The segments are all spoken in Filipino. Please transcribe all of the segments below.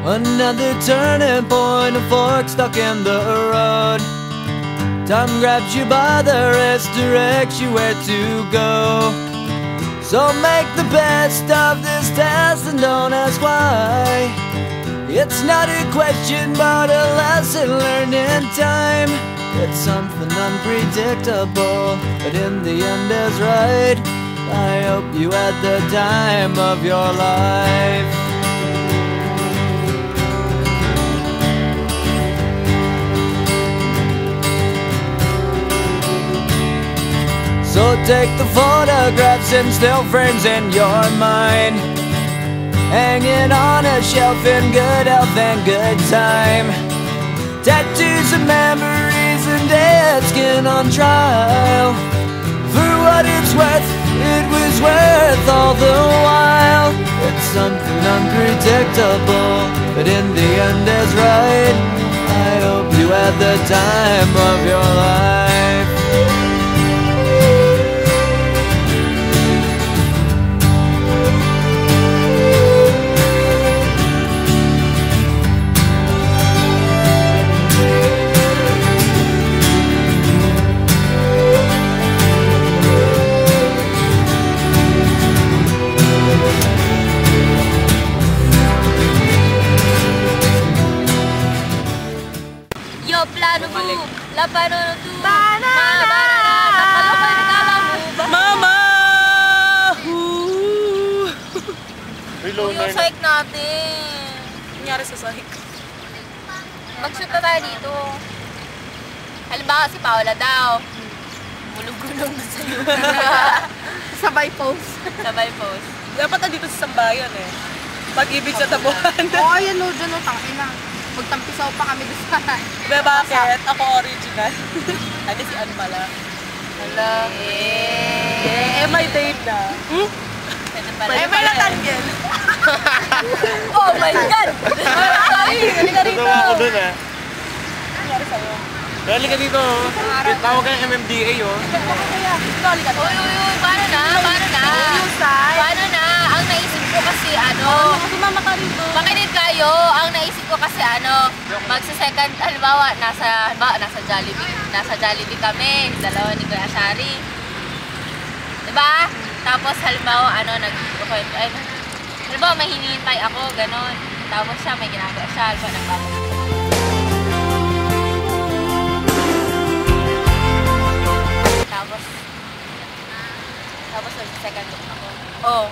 Another turning point, a fork stuck in the road. Time grabs you by the wrist, directs you where to go. So make the best of this test and don't ask why. It's not a question but a lesson learned in time. It's something unpredictable, but in the end is right. I hope you had the time of your life. So take the photographs and still frames in your mind, hanging on a shelf in good health and good time. Tattoos of memories and dead skin on trial. For what it's worth, it was worth all the while. It's something unpredictable, but in the end is right. I hope you had the time of your life. Paano to? Banana! Mama! Yung psych natin. Nangyari sa psych? Mag-shoot na tayo dito. Halimbawa si Paula daw. Mulog-gulong na sa'yo. Sabay pose. Sabay pose. Dapat na dito sa Sambayan eh. Pag-ibig sa tabuhan. Oo, yan o, dyan o, tangina. Magtampisaw pa kami doon sa... Diba bakit? Ako original. Ano si Ann pala? Hala. May date na. May latangyan. Oh my God! Halika rito. Tatawa ako dun ah. Nangyari sa'yo? Halika dito. Tawag ka ng MMDA oh. Halika to. Uy, paano na? Paano na? Ang naisip ko kasi Sumama ka rito. makinig kayo. Ang naisip ko kasi magsa-second, halimbawa, nasa Jollibee kami, dalawa ni Kuya Shari. Diba? Tapos halimbawa, halimbawa may hinihintay ako, ganon. Tapos siya, may ginagawa siya, halimbawa nagpapagod. Tapos second look ako. Oh,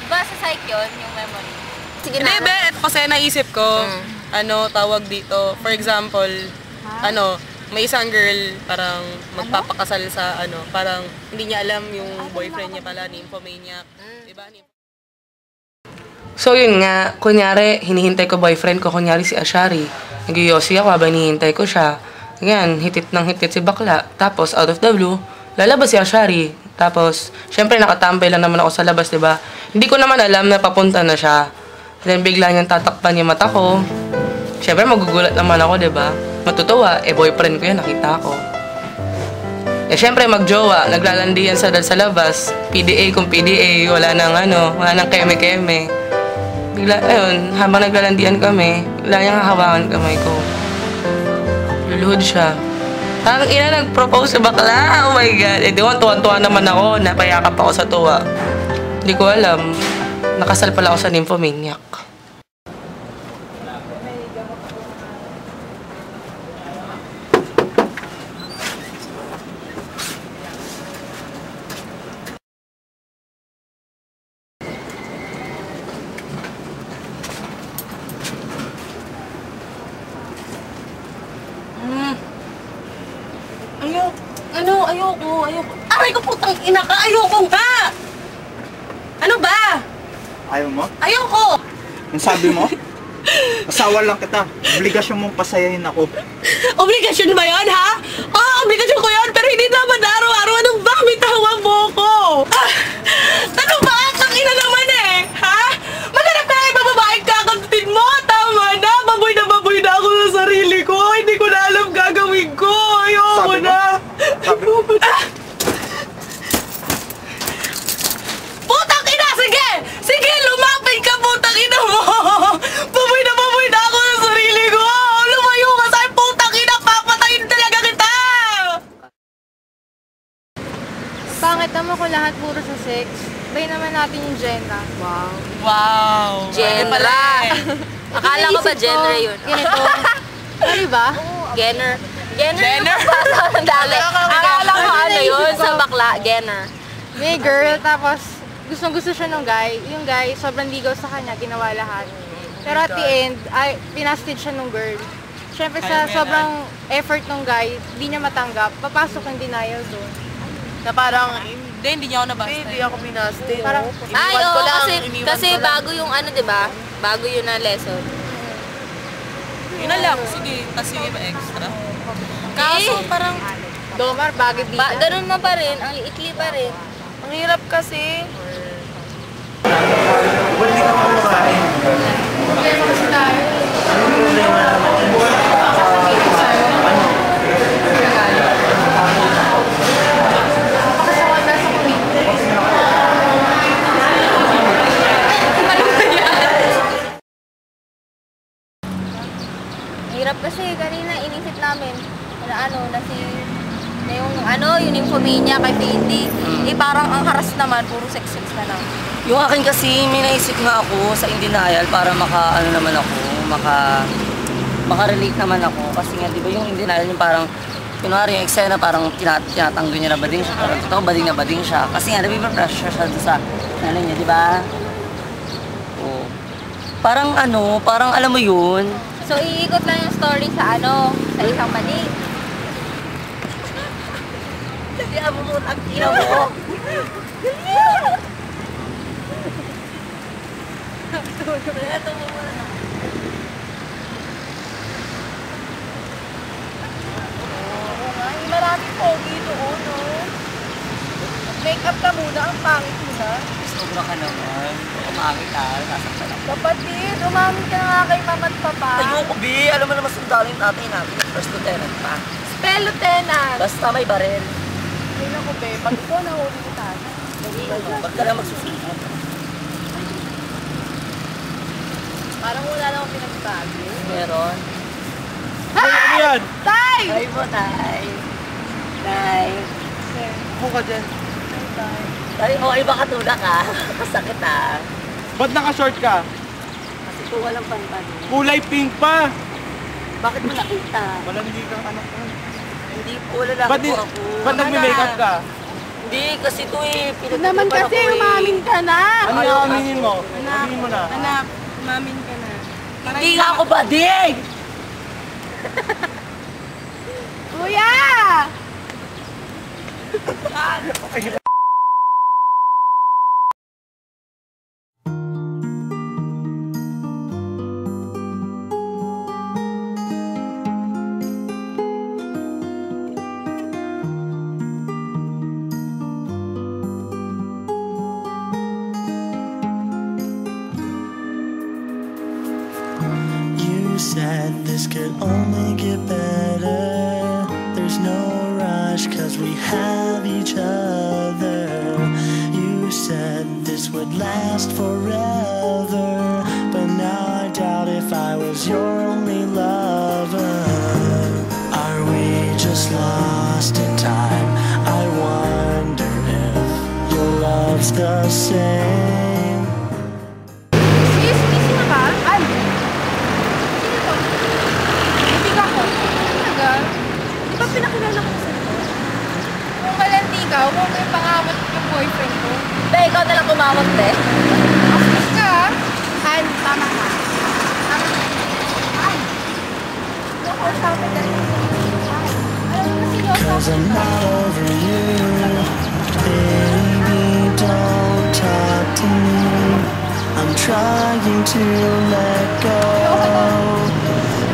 diba sa psych yun, yung memory? Sige na. Hindi, ito kasi naisip ko, tawag dito. For example, may isang girl parang magpapakasal sa parang hindi niya alam yung boyfriend niya pala, nymphomaniac. Diba? So yun nga, kunyari, hinihintay ko boyfriend ko, kunyari si Ashari. Nag-yosi ako habang hinihintay ko siya. Ganyan, hitit ng hitit si bakla. Tapos, out of the blue, lalabas si Ashari. Tapos, syempre nakatambay lang naman ako sa labas, diba? Hindi ko naman alam na papunta na siya. Then bigla niyang tatakpan yung mata ko. Syempre magugulat naman ako, diba? Matutuwa, boyfriend ko yan, nakita ko. Syempre magjowa, naglalandian sa labas. PDA kung PDA, wala nang keme-keme. Bigla, ayun, habang naglalandian kami, bigla niyang hahawakan kamay ko. Luluhod siya. Tang ina, nag-propose sa bakla. Oh my God. Tuwan-tuwan naman ako. Napayakap ako sa tuwa. Hindi ko alam. Nakasal pala ako sa nymphomaniac. Ayoko. Aray ko, putang ina ka! Ayoko nga! Ano ba? Ayaw mo? Ayoko! Ang sabi mo? Asawa lang kita. Obligasyon mong pasayahin ako. Obligasyon ba yun, ha? Oo, obligasyon ko yun, pero hindi naman araw-araw. Anong ba? Bitawan mo ko! Ano ba? Ang ina naman eh! Ha? Maghanap ka ng babaeng kakantin mo! Tama na! Baboy na ako sa sarili ko! Hindi ko na alam gagawin ko! Ayoko na! Putang ina! Sige! Sige! Lumapit ka, putang ina mo! Baboy na Pangit naman kung lahat puro sa sex. Bay naman natin yung Jenna. Wow. Wow! Genre. Akala ko ba genre yun? Ganito. Ano ba? Genner. Genner yung Genner? pagbasa ng dali. Akala ko ano yun sa bakla. Genner. May girl, tapos gustong-gusto siya ng guy. Yung guy, sobrang ligaw sa kanya, ginawa lahat. Pero at the end, ay, pinasted siya ng girl. Siyempre sa sobrang effort ng guy, hindi niya matanggap, papasok yung denial doon. Na parang, hindi niya ako nabasta. Hindi ako binaste. Parang, Ay, oo, kasi bago yung ano, di ba? Bago yun na lesson. Yun na lang, sige, tas yung iba extra. Kaso parang, Domar, bagay bida. Ganun na pa rin, ang ikli pa rin. ang hirap kasi. Ba't di ka kumakain? Hirap kasi kanina inisip namin na yung nymphomania kay Pindy. Eh parang ang haras naman, puro sex na lang. Yung akin kasi, may naisip nga ako sa in denial para makarelate naman ako. Kasi nga, di ba yung in denial yung parang, kunwari yung eksena parang tinatanggo niya na bading siya, parang totoo bading siya. Kasi nga, nabipressure siya sa nanay niya, di ba? Oo. Parang parang alam mo yun. So iikot lang yung story sa sa isang mani. Hindi mo mo, ang ina mo. Maraming pogi doon, no? Make-up ka muna, ang pangit mo na. Sobra ka naman. Umangit ka, sasaktan ako. Kapatid, umamin ka na nga kay mama at papa. Ayoko, B. Alam mo naman sundalo yung tatay namin. First lieutenant pa. Spell lieutenant. Basta may barel. Ay naku, be. Pag ikaw nahuli ko tayo. Ba't ka lang magsusunod? Parang wala lang akong pinagbago. Meron. Ano yan? Tay! Ay po, tay. Tay. Buka dyan. Tay, okay ba katulak ka? Masakit ah. Ba't naka-short ka? Kasi kung walang panpan. Kulay pink pa! Bakit mo nakita? Malandi kang anak ko. Hindi po, lalaki Ba't, po ako. ba't nagme-makeup ka? Hindi, kasi ito eh. Naman kasi, umamin ka na. Ano yung aminin mo? Aminin mo na. Anak, umamin ka na. Hindi nga ako bading! Kuya! You said this could only get better. There's no rush cause we have each other. You said this would last forever, but now I doubt if I was your only lover. Are we just lost in time? I wonder if your love's the same. Excuse me, sino ba? Ay! Sino to? Hindi ko. Talaga? Di ba pinakilala ko sa ito? Kung malandi ka, huwag mo yung pangamot yung boyfriend ko. Be, ikaw na lang kumawag, be. Astos ka, ha? Han, tama ka. Tama ka. Ay! Naku, sabi ka rin. Ay! Alam mo na Cause I'm not over you. Baby, don't talk to me. I'm trying to let go.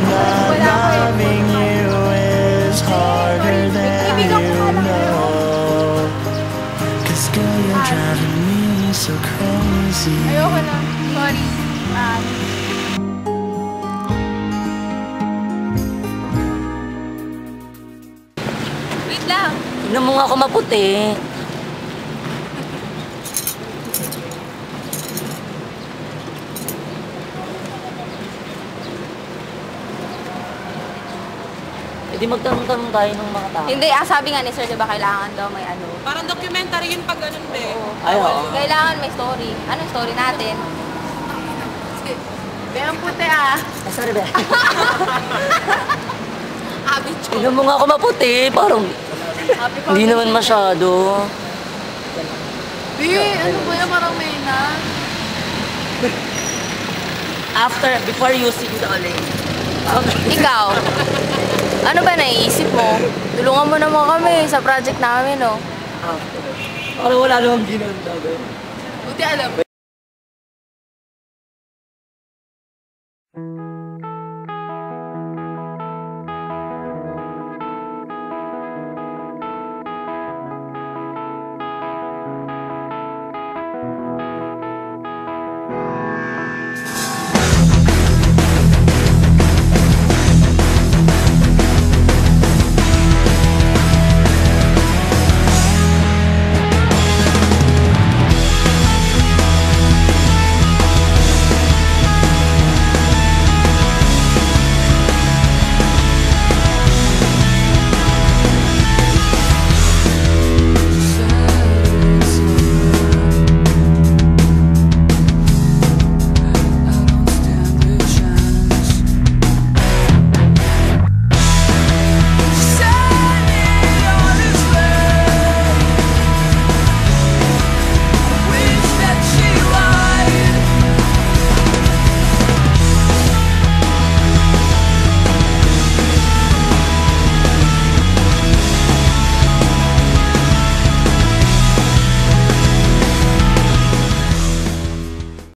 Not loving you is harder than you know. Cause girl, you're driving me so crazy. Ayoko na. Sorry. Wait lang. Tignan mo nga ako maputi. E di magtanong-tanong tayo ng mga tao. Hindi, sabi nga ni Sir, di ba, kailangan daw may ano. Parang documentary yun pag ganun, be. Ay, oo. Kailangan may story. Anong story natin? Be, ang puti ah. Ay, sorry, be. Habit Tignan mo nga ako maputi. Parang hindi naman masyado. Be, ano ba yan? Parang may na. Before using the olay. Ikaw, ano ba naiisip mo? Tulungan mo naman kami sa project namin, no? Parang wala namang ginagawa. Buti alam.